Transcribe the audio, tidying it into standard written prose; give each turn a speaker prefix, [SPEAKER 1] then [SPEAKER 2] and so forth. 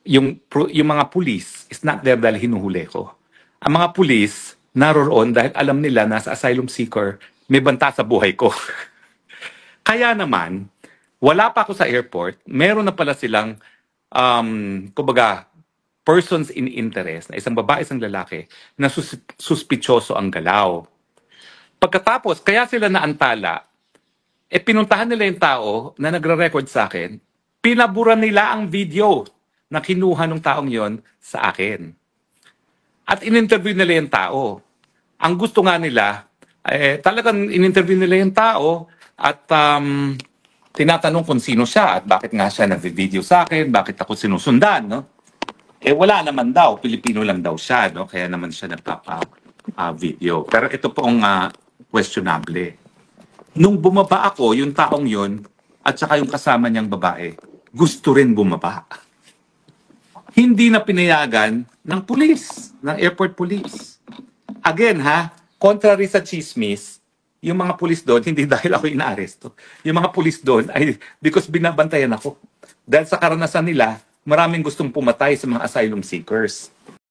[SPEAKER 1] yung mga pulis is not there dahil hinuhuli ko. Ang mga pulis naroroon dahil alam nila na sa asylum seeker may banta sa buhay ko. Kaya naman, wala pa ako sa airport, meron na pala silang, kumbaga, persons in interest, na isang babae, isang lalaki, na suspityoso ang galaw. Pagkatapos, kaya sila naantala, pinuntahan nila yung tao na nagre-record sa akin, pinaburan nila ang video na kinuha ng taong yon sa akin. At in-interview nila yung tao. Ang gusto nga nila, talagang in-interview nila yung tao at tinatanong kung sino siya at bakit nga siya nag-video sa akin, bakit ako sinusundan, no? Wala naman daw, Pilipino lang daw siya, no? Kaya naman siya nagpapa-video. Pero ito pong questionable. Nung bumaba ako, yung taong yun, at saka yung kasama niyang babae, gusto rin bumaba. Hindi na pinayagan ng pulis, ng airport police. Again ha, contrary sa chismis, yung mga pulis doon, hindi dahil ako inaaresto. Yung mga pulis doon ay because binabantayan ako. Dahil sa karanasan nila, maraming gustong pumatay sa mga asylum seekers.